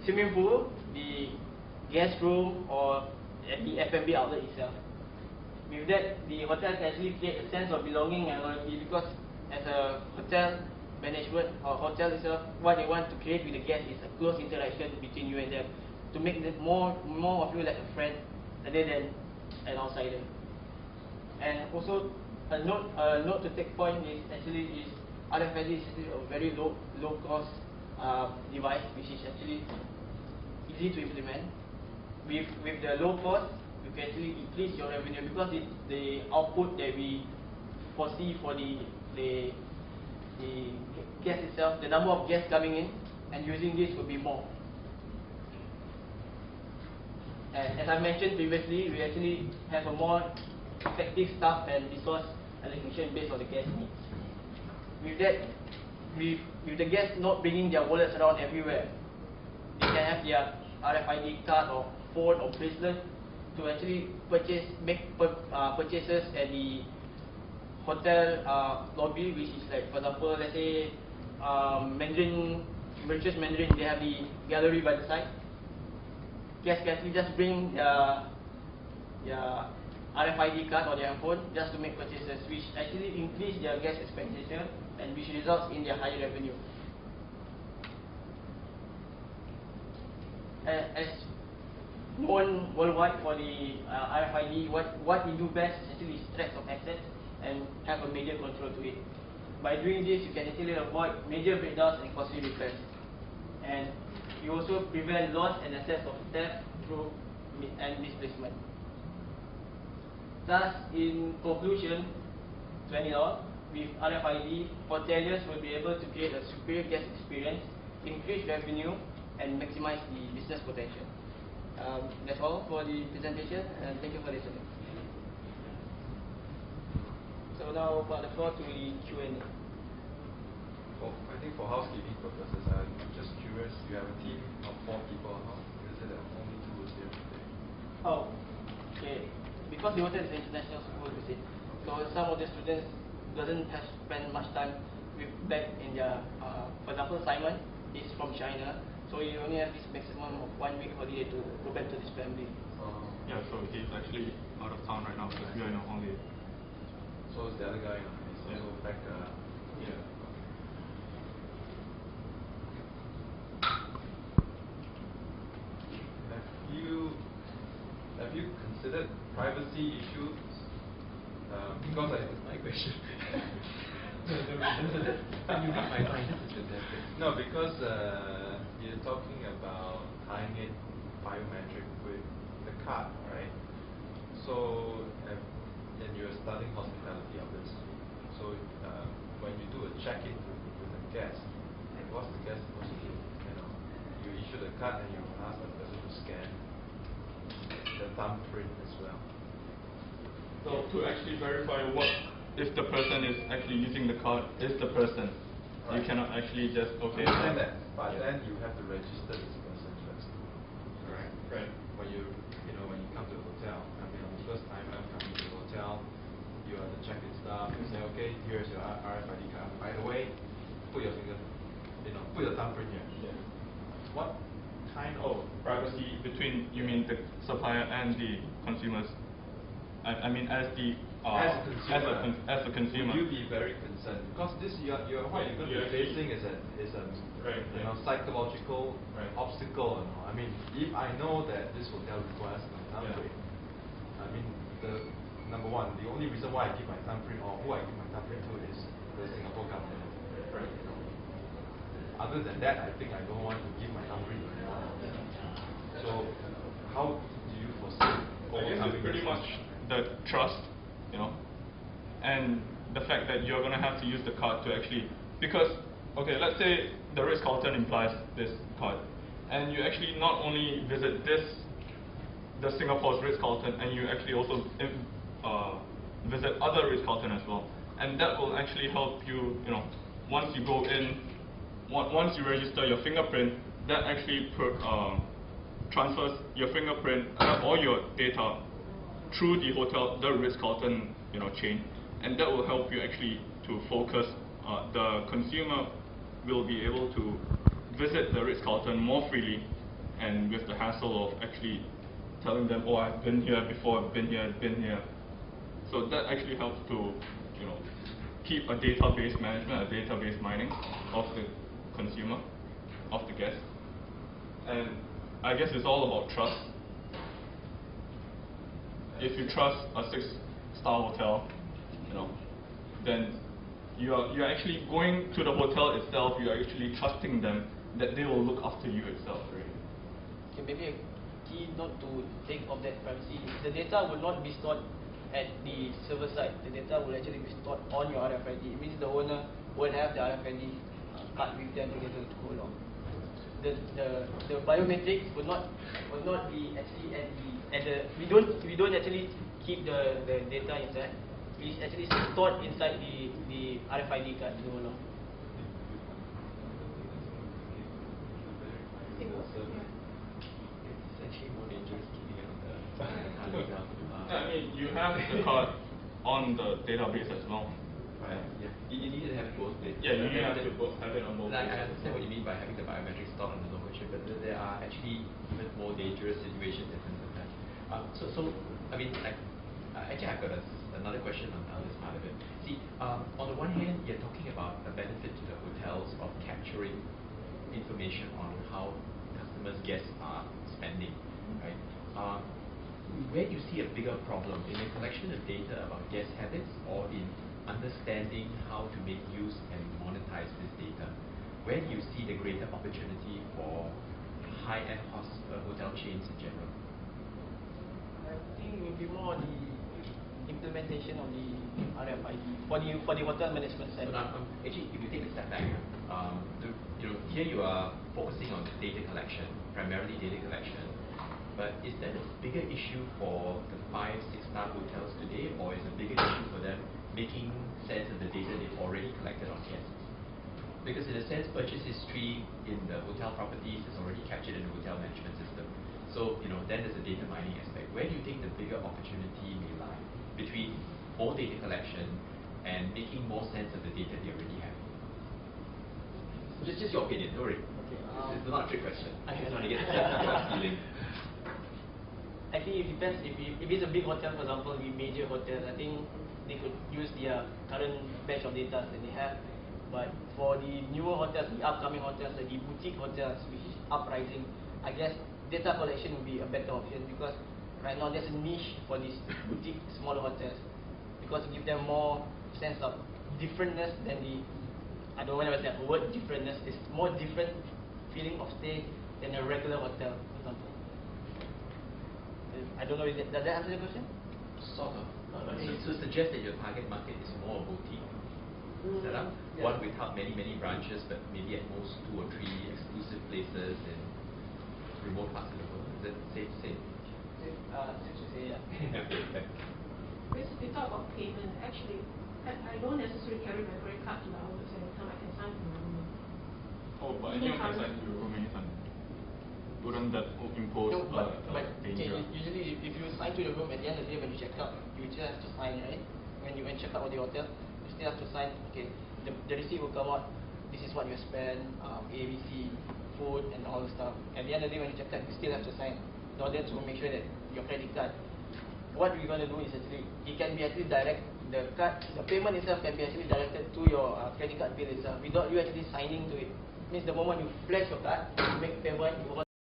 swimming pool, the guest room, or at the F&B outlet itself. With that, the hotel can actually create a sense of belonging and loyalty, because as a hotel management or hotel itself, what they want to create with the guests is a close interaction between you and them, to make them more of you like a friend rather than an outsider. And also a note to take point is RFID is actually a very low cost device, which is actually easy to implement. With the low cost, you can actually increase your revenue, because the output that we foresee for the guest itself, the number of guests coming in and using this will be more. And as I mentioned previously, we actually have a more effective staff and resource allocation based on the guest needs. With that, with the guests not bringing their wallets around everywhere, they can have their RFID card or phone or bracelet to actually make purchases at the hotel lobby, which is like, for example, let's say Mauritius Mandarin, they have the gallery by the side. Guests can actually just bring their RFID card or their phone just to make purchases, which actually increase their guest expectation and which results in their higher revenue. As known worldwide for the RFID, what we do best is actually track of assets and have a major control to it. By doing this, you can actually avoid major breakdowns and costly repairs. And you also prevent loss and access of theft through misplacement. Thus, in conclusion, to end it all, with RFID, hoteliers will be able to create a superior guest experience, increase revenue, and maximize the business potential. That's all for the presentation, and thank you for listening. So now, about the floor to the Q&A. I think for housekeeping purposes, I'm just curious, you have a team of 4 people, how is it that only 2 is here today? Oh, okay. Because the hotel is an international school, you see, so some of the students doesn't have spent much time back in their, for example, Simon is from China, so you only have this maximum of 1 week holiday to go back to this family. Yeah, so he's actually out of town right now because we are on holiday. So is the other guy, he's also back. Yeah. Have you considered privacy issues? Because my question. No, because you're talking about tying in biometric with the card, right? So, and you're studying hospitality, obviously. So, when you do a check-in with a guest, what's the guest supposed to do? You issue the card and you ask the person to scan the thumbprint as well. So to actually verify what if the person is actually using the card is the person, right. You cannot actually just understand that, but then you have to register this person first. Right. Right. When you come to the hotel, on the first timer coming to the hotel, you are the check-in staff. You say, okay, here's your RFID card. By the way, put your finger, put your thumbprint here. Yeah. What kind of privacy between, you mean the supplier and the consumers? I mean as the as a consumer. Would you be very concerned because what you're going to be facing is a psychological obstacle. I mean, if I know that this hotel requires my thumbprint, I mean, number one, the only reason why I give my thumbprint or who I give my thumbprint to is the Singapore government. Right. Other than that, I think I don't want to give my thumbprint to anyone. So, how do you foresee? I guess it's pretty much the trust, and the fact that you're going to have to use the card to actually, because, okay, let's say the Ritz-Carlton implies this card, and you actually not only visit the Singapore's Ritz-Carlton, and you actually also visit other Ritz-Carlton as well, and that will actually help you, once you go in, once you register your fingerprint, that actually transfers your fingerprint or your data through the hotel, the Ritz-Carlton, chain, and that will help you actually to focus. The consumer will be able to visit the Ritz-Carlton more freely and with the hassle of actually telling them, oh, I've been here before, I've been here. So that actually helps to, keep a database management, a database mining of the consumer, of the guest. And I guess it's all about trust. If you trust a 6-star hotel, then you're actually going to the hotel itself, you're actually trusting them that they will look after you itself, right? Okay, maybe a key note to take of that privacy is the data will not be stored at the server side. The data will actually be stored on your RFID. It means the owner will have the RFID card with them together to go along. The biometrics will not be actually at the we don't actually keep the data inside. It's actually stored inside the RFID card to go along. It's actually more dangerous keeping it on the card itself. I mean, you have the card on the database as well. Right. Yeah. You need to have both. Yeah, you have to have it on both. I understand what you mean by having the biometrics stored on the local chip, but there are actually even more dangerous situations in terms of that. So I mean, actually, I've got another question on this part of it. See, on the one hand, you're talking about the benefit to the hotels of capturing information on how customers, guests are spending, right? Where do you see a bigger problem in the collection of data about guest habits, or in understanding how to make use and monetize this data? Where do you see the greater opportunity for high-end hotel chains in general? I think it will be more the implementation of the RFID for the hotel management side. So actually, if you take a step back, here you are focusing on data collection, primarily data collection. But is that a bigger issue for the 5-6-star hotels today, or is it a bigger issue for them making sense of the data they've already collected on guests? Because in a sense, purchase history in the hotel properties is already captured in the hotel management system. So, then there's a data mining aspect. Where do you think the bigger opportunity may lie between more data collection and making more sense of the data they already have? Just your opinion, don't worry. Okay, it's not a trick question. I just want to get your feeling. I think it depends. If it's a big hotel, for example, the major hotel, I think they could use their current batch of data that they have. But for the newer hotels, the upcoming hotels, like the boutique hotels, which is uprising, I guess data collection would be a better option, because right now there's a niche for these boutique smaller hotels, because it gives them more sense of differentness than I don't know whether that word differentness is more different feeling of stay than a regular hotel, for example. I don't know, does that answer the question? Sort of. So suggest that your target market is more a boutique setup, yeah. one without many branches, but maybe at most 2 or 3 exclusive places in remote parts of the world. Is that safe to say? Safe to say, yeah. Okay. Basically, talk about payment. Actually, I don't necessarily carry my credit card to the outlets anytime. I can sign from my room. Oh, but anyone can sign to your room anytime. Wouldn't that impose No, but danger? usually if you sign to the room, at the end of the day when you check out, you still have to sign, right? When you check out of the hotel, you still have to sign. Okay, the receipt will come out. This is what you spent, ABC, food, and all the stuff. At the end of the day when you check out, you still have to sign. In order to make sure that your credit card. What we're going to do is actually, it can be actually direct. The payment itself can be actually directed to your credit card bill itself without you actually signing to it. Means the moment you flash your card, you make payment, you